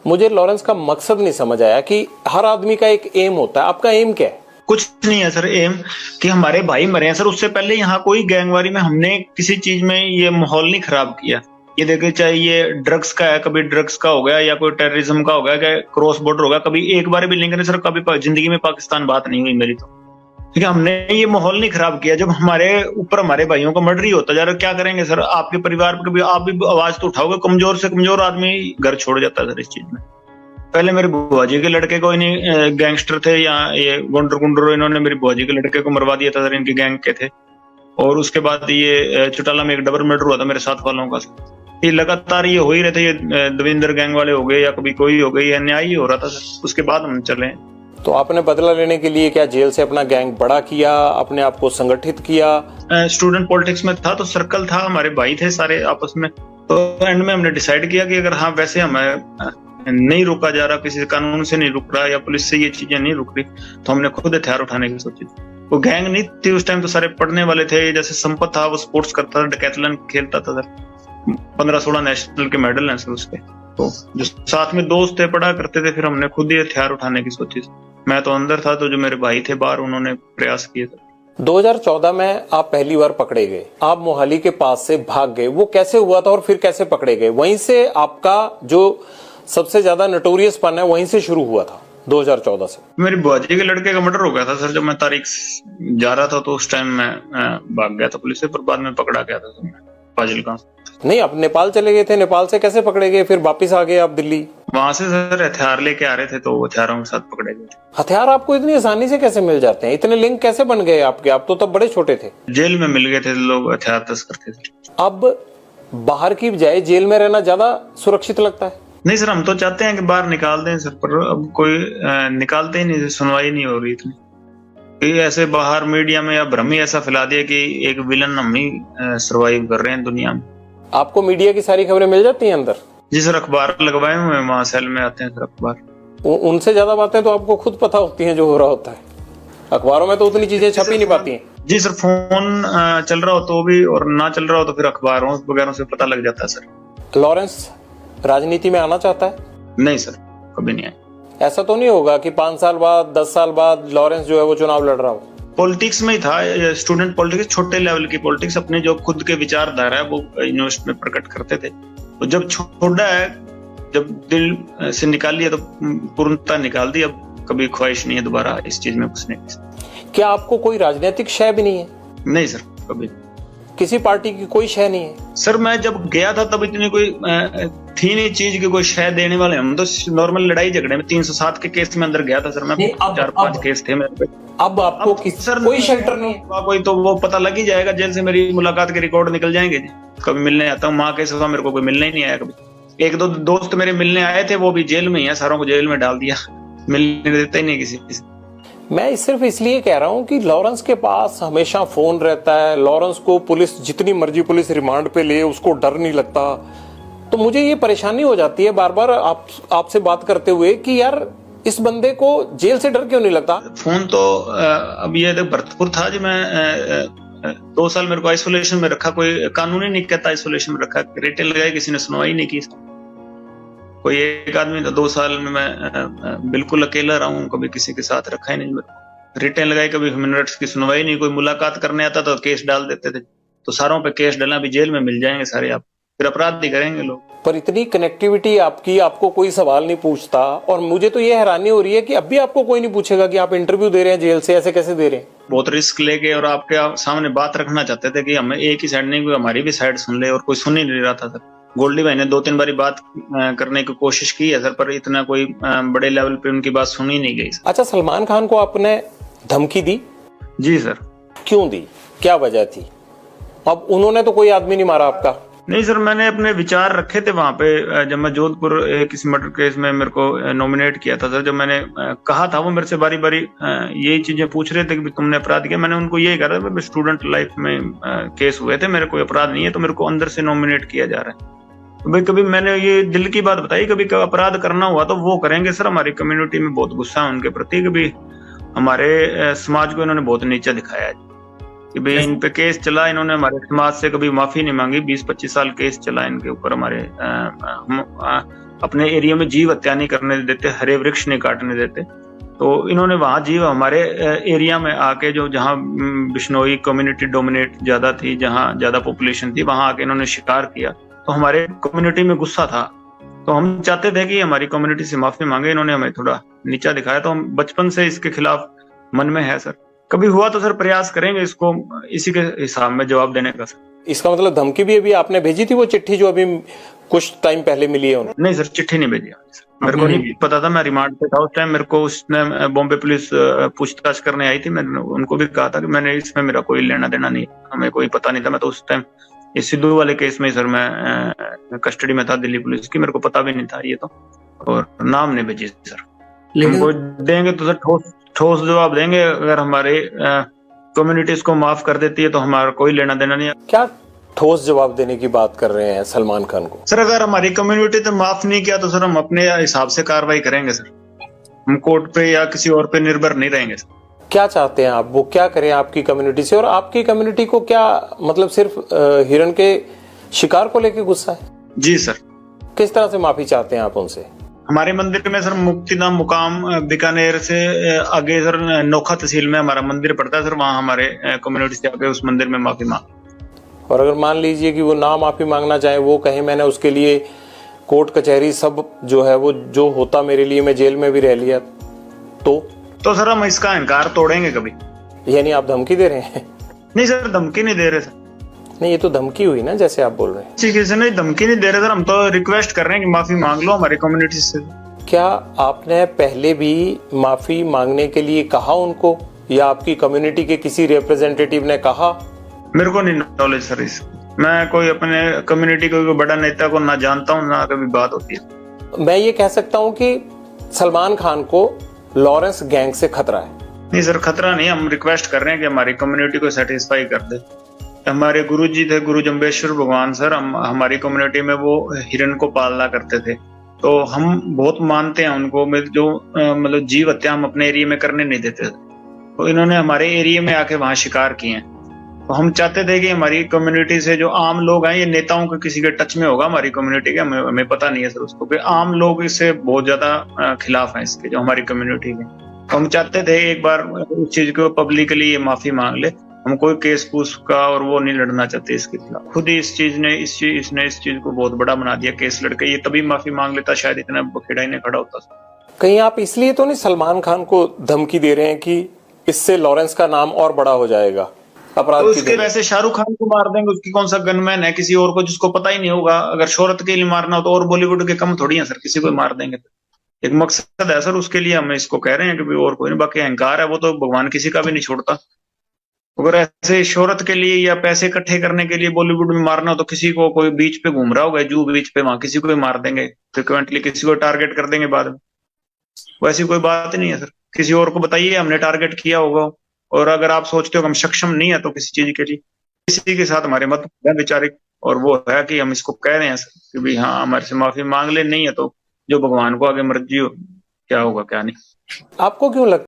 मुझे लॉरेंस का मकसद नहीं समझ आया कि हर आदमी का एक एम होता है, आपका एम क्या है? कुछ नहीं है सर एम कि हमारे भाई मरे हैं सर। उससे पहले यहाँ कोई गैंगवारी में हमने किसी चीज में ये माहौल नहीं खराब किया। ये देखिए चाहे ये ड्रग्स का है, कभी ड्रग्स का हो गया या कोई टेररिज्म का हो गया, क्या क्रॉस बॉर्डर हो गया, कभी एक बार भी लिंक नहीं सर। कभी जिंदगी में पाकिस्तान बात नहीं हुई मेरी तो, ठीक है। हमने ये माहौल नहीं खराब किया। जब हमारे ऊपर हमारे भाइयों का मर्डर ही होता जा रहा, क्या करेंगे सर? आपके परिवार पर कभी आप भी आवाज तो उठाओगे? कमजोर से कमजोर आदमी घर छोड़ जाता है सर इस चीज में। पहले मेरे बुआ जी के लड़के को इन्हीं गैंगस्टर थे या ये गुंडर गुंडर, इन्होंने मेरी बुआ जी के लड़के को मरवा दिया था सर, इनके गैंग के थे। और उसके बाद ये चौटाला में एक डबल मर्डर हुआ था मेरे साथ वालों का। ये लगातार ये हो ही रहे थे, ये दविंदर गैंग वाले हो गए या कभी कोई हो गई, ये अन्याय ही हो रहा था सर। उसके बाद हम चले। तो आपने बदला लेने के लिए क्या जेल से अपना गैंग बड़ा किया, अपने आप को संगठित किया? स्टूडेंट पॉलिटिक्स में था तो सर्कल था, हमारे भाई थे सारे आपस में। तो एंड में हमने डिसाइड किया कि अगर हाँ वैसे हमें नहीं रुका जा रहा, किसी कानून से नहीं रुक रहा या पुलिस से ये चीजें नहीं रुक रही, तो हमने खुद हथियार उठाने की सोची। वो गैंग नहीं थी उस टाइम, तो सारे पढ़ने वाले थे। जैसे संपत था वो स्पोर्ट्स करता था, डेकैथलॉन खेलता था सर, 15-16 नेशनल के मेडल हैं सर उसके। तो जो साथ में दोस्त थे पढ़ा करते थे, फिर हमने खुद ही हथियार उठाने की सोची। मैं तो अंदर था, तो जो मेरे भाई थे बाहर, उन्होंने प्रयास किए थे। 2014 में आप पहली बार पकड़े गए, आप मोहाली के पास से भाग गए, वो कैसे हुआ था और फिर कैसे पकड़े गए? वहीं से आपका जो सबसे ज्यादा नोटोरियस पन है वहीं से शुरू हुआ था 2014 से। मेरी बुआ जी के लड़के का मर्डर हो गया था सर, जब मैं तारीख जा रहा था, तो उस टाइम मैं भाग गया था पुलिस से, पर बाद में पकड़ा गया था सर फाजिलका। नहीं, आप नेपाल चले गए थे, नेपाल से कैसे पकड़े गए? फिर वापिस आ गए आप दिल्ली? वहां से सर हथियार लेके आ रहे थे, तो हथियारों के साथ पकड़े गए। हथियार आपको इतनी आसानी से कैसे मिल जाते हैं? इतने लिंक कैसे बन गए आपके? आप तो तब बड़े छोटे थे। जेल में मिल गए थे लोग, हथियार तस्कर थे। अब बाहर की बजाय जेल में रहना ज्यादा सुरक्षित लगता है? नहीं सर, हम तो चाहते हैं कि बाहर निकाल दें सर, पर अब कोई निकालते ही नहीं, सुनवाई नहीं हो रही इतनी। ऐसे बाहर मीडिया में या भ्रम ही ऐसा फैला दिया कि एक विलन हम ही सर्वाइव कर रहे हैं दुनिया में। आपको मीडिया की सारी खबरें मिल जाती हैं अंदर? जी सर, अखबार लगवाए हुए हैं, वहां सेल में आते हैं सर अखबार। उनसे ज्यादा बातें तो आपको खुद पता होती हैं जो हो रहा होता है, अखबारों में तो उतनी चीजें छप ही नहीं पाती हैं। जी सर, फोन चल रहा हो तो भी, और ना चल रहा हो तो फिर अखबारों वगैरह से पता लग जाता है सर। लॉरेंस राजनीति में आना चाहता है? नहीं सर, कभी नहीं आया। ऐसा तो नहीं होगा कि 5 साल बाद 10 साल बाद लॉरेंस जो है वो चुनाव लड़ रहा हो? पॉलिटिक्स में ही था, स्टूडेंट पॉलिटिक्स, छोटे लेवल की पॉलिटिक्स, अपने जो खुद के विचारधारा है वो यूनिवर्सिटी में प्रकट करते थे। तो जब छोड़ा है, जब दिल से निकाल लिया तो पूर्णतः निकाल दी। अब कभी ख्वाहिश नहीं है दोबारा इस चीज में घुसने की। क्या आपको कोई राजनीतिक शय भी नहीं है? नहीं सर, कभी किसी पार्टी की कोई शय नहीं है? सर मैं जब गया था तब इतनी कोई थी नहीं चीज की कोई शय देने वाले। हम तो नॉर्मल लड़ाई झगड़े में 307 के केस में अंदर गया था सर मैं। 4-5 केस थे मेरे पे। अब आपको सर कोई शेल्टर नहीं है? कोई तो वो पता लग ही जाएगा, जेल से मेरी मुलाकात के रिकॉर्ड निकल जाएंगे। कभी मिलने आता हूँ, माँ के सिवा मेरे को कोई मिलने ही नहीं आया कभी। 1-2 दोस्त मेरे मिलने आए थे, वो भी जेल में ही है, सारों को जेल में डाल दिया, मिलने देते ही नहीं किसी से। मैं सिर्फ इसलिए कह रहा हूं कि लॉरेंस के पास हमेशा फोन रहता है, लॉरेंस को पुलिस जितनी मर्जी पुलिस रिमांड पे ले उसको डर नहीं लगता। तो मुझे ये परेशानी हो जाती है बार बार आपसे बात करते हुए कि यार इस बंदे को जेल से डर क्यों नहीं लगता? फोन तो अब ये भरतपुर था जो मैं 2 साल मेरे को आइसोलेशन में रखा। कोई कानून ही नहीं कहता आइसोलेशन में रखा, रेटें लगाई, किसी ने सुनवाई नहीं की। कोई एक आदमी था, 2 साल में मैं बिल्कुल अकेला रहा हूँ, कभी किसी के साथ रखा ही नहीं मेरे को। रिटेन लगाई, कभी ह्यूमन राइट्स की सुनवाई नहीं। कोई मुलाकात करने आता तो केस डाल देते थे, तो सारों पे केस डालना, अभी जेल में मिल जाएंगे सारे, आप फिर अपराध ही करेंगे लोग। पर इतनी कनेक्टिविटी आपकी, आपको कोई सवाल नहीं पूछता। और मुझे तो ये हैरानी हो रही है कि अब भी आपको कोई नहीं पूछेगा कि आप इंटरव्यू दे रहे हैं जेल से, ऐसे कैसे दे रहे हैं? बहुत रिस्क लेके और आपके सामने बात रखना चाहते थे कि हमें एक ही साइड नहीं, कोई हमारी भी साइड सुन ले, और कोई सुन ही नहीं रहा था सर। गोल्डी भाई ने 2-3 बारी बात करने की कोशिश की है सर, पर इतना कोई बड़े लेवल पे उनकी बात सुनी नहीं गई। अच्छा, सलमान खान को आपने धमकी दी? जी सर। क्यों दी, क्या वजह थी? अब उन्होंने तो कोई आदमी नहीं मारा आपका? नहीं सर, मैंने अपने विचार रखे थे वहां पे। जब मैं जोधपुर किसी मर्डर केस में मेरे को नॉमिनेट किया था सर, जब मैंने कहा था, वो मेरे से बारी बारी यही चीजें पूछ रहे थे कि तुमने अपराध किया। मैंने उनको यही कहा था, स्टूडेंट लाइफ में केस हुए थे, मेरे कोई अपराध नहीं है, तो मेरे को अंदर से नॉमिनेट किया जा रहा है। तो भाई कभी मैंने ये दिल की बात बताई, कभी अपराध करना हुआ तो वो करेंगे सर। हमारी कम्युनिटी में बहुत गुस्सा है उनके प्रति, कभी हमारे समाज को इन्होंने बहुत नीचा दिखाया है कि भाई इन पे केस चला, इन्होंने हमारे समाज से कभी माफी नहीं मांगी। 20-25 साल केस चला इनके ऊपर, हमारे अपने एरिया में जीव हत्या नहीं करने देते, हरे वृक्ष नहीं काटने देते। तो इन्होंने वहां जीव हमारे एरिया में आके जो जहाँ बिश्नोई कम्युनिटी डोमिनेट ज्यादा थी, जहाँ ज्यादा पॉपुलेशन थी, वहां आके इन्होंने शिकार किया। तो हमारे कम्युनिटी में गुस्सा था, तो हम चाहते थे कि हमारी कम्युनिटी से माफी मांगे। इन्होंने हमें थोड़ा नीचा दिखाया, तो हम बचपन से इसके खिलाफ मन में है सर। कभी हुआ तो सर प्रयास करेंगे इसको इसी के हिसाब में जवाब देने का सर। इसका मतलब धमकी भी अभी आपने भेजी थी, वो चिट्ठी जो अभी कुछ टाइम पहले मिली है उन्हें? नहीं सर, चिट्ठी नहीं भेजी सर। मेरे को नहीं पता था, मैं रिमांड पे था उस टाइम। मेरे को उसने बॉम्बे पुलिस पूछताछ करने आई थी। मैंने उनको भी कहा था कि मैंने इसमें मेरा कोई लेना देना नहीं, हमें कोई पता नहीं था। मैं तो उस टाइम इस सिद्धू वाले केस में सर मैं कस्टडी में था दिल्ली पुलिस की, मेरे को पता भी नहीं था ये तो, और नाम नहीं भेजी सर। हमको देंगे तो सर ठोस जवाब देंगे। अगर हमारे कम्युनिटीज को माफ कर देती है तो हमारा कोई लेना देना नहीं है। क्या ठोस जवाब देने की बात कर रहे हैं सलमान खान को? सर अगर हमारी कम्युनिटी ने माफ नहीं किया तो सर हम अपने हिसाब से कार्रवाई करेंगे सर। हम कोर्ट पे या किसी और पे निर्भर नहीं रहेंगे सर। क्या चाहते हैं आप, वो क्या करें आपकी कम्युनिटी से? और आपकी कम्युनिटी को क्या मतलब सिर्फ हिरण के शिकार को लेकर गुस्सा है? जी सर। किस तरह से माफी चाहते हैं आप उनसे? हमारे मंदिर में सर मुक्तिधाम मुकाम बीकानेर से आगे सर नोखा तहसील में हमारा मंदिर पड़ता है सर, वहाँ हमारे कम्युनिटी से आगे उस मंदिर में माफी मांग। और अगर मान लीजिए कि वो ना माफी मांगना चाहे, वो कहे मैंने उसके लिए कोर्ट कचहरी सब जो है वो जो होता मेरे लिए, मैं जेल में भी रह लिया, तो सर हम इसका इनकार तोड़ेंगे कभी। यानी आप धमकी दे रहे हैं? नहीं सर, धमकी नहीं दे रहे सर। नहीं, ये तो धमकी हुई ना, जैसे आप बोल रहे हैं। ठीक है सर, नहीं धमकी नहीं दे रहे सर, हम तो रिक्वेस्ट कर रहे हैं कि माफी मांग लो हमारी कम्युनिटी से। क्या आपने पहले भी माफी मांगने के लिए कहा उनको, या आपकी कम्युनिटी के किसी रिप्रेजेंटेटिव ने कहा? मेरे को नहीं नॉलेज सर इस, मैं कोई अपने कम्युनिटी को कोई बड़ा नेता को ना जानता हूँ, ना कभी बात होती है। मैं ये कह सकता हूँ कि सलमान खान को लॉरेंस गैंग से खतरा है? नहीं सर, खतरा नहीं, हम रिक्वेस्ट कर रहे हैं कि हमारी कम्युनिटी को सेटिस्फाई कर दे। हमारे गुरु जी थे, गुरु जम्बेश्वर भगवान सर, हमारी कम्युनिटी में वो हिरण को पालना करते थे, तो हम बहुत मानते हैं उनको। जो मतलब जीव हत्या हम अपने एरिया में करने नहीं देते, तो इन्होंने हमारे एरिया में आके वहां शिकार किए हैं। तो हम चाहते थे कि हमारी कम्युनिटी से जो आम लोग हैं, ये नेताओं के किसी के टच में होगा हमारी कम्युनिटी के, हमें पता नहीं है सर उसको, कि आम लोग इससे बहुत ज्यादा खिलाफ हैं इसके, जो हमारी कम्युनिटी के। तो हम चाहते थे एक बार उस चीज को पब्लिकली ये माफी मांग ले। हम कोई केस पूस का और वो नहीं लड़ना चाहते इसके खिलाफ। खुद ही इस चीज ने इसने इस चीज को बहुत बड़ा बना दिया केस लड़के। ये तभी माफी मांग लेता, शायद इतना बखेड़ा ही नहीं खड़ा होता। कहीं आप इसलिए तो नहीं सलमान खान को धमकी दे रहे हैं कि इससे लॉरेंस का नाम और बड़ा हो जाएगा अपराध? तो उसके वैसे शाहरुख खान को मार देंगे, उसकी कौन सा गनमैन है किसी और को जिसको पता ही नहीं होगा? अगर शोहरत के लिए मारना हो तो और बॉलीवुड के कम थोड़ी है सर, किसी को मार देंगे। एक मकसद है सर, उसके लिए हम इसको कह रहे हैं कि और कोई नहीं। बाकी अहंकार है वो तो भगवान किसी का भी नहीं छोड़ता। अगर ऐसे शोहरत के लिए या पैसे इकट्ठे करने के लिए बॉलीवुड में मारना हो तो किसी को, कोई बीच पे घूम रहा होगा जू बीच पे, वहां किसी को भी मार देंगे फ्रिक्वेंटली, किसी को टारगेट कर देंगे बाद में। वैसी कोई बात नहीं है सर, किसी और को बताइए हमने टारगेट किया होगा। और अगर आप सोचते हो कि हम सक्षम नहीं है तो किसी चीज के लिए, किसी के साथ हमारे मत वैचारिक, और वो है कि हम इसको कह रहे हैं सर कि भाई हाँ हमारे से माफी मांग ले, नहीं है तो जो भगवान को आगे मर्जी हो, क्या होगा क्या नहीं। आपको क्यों लगता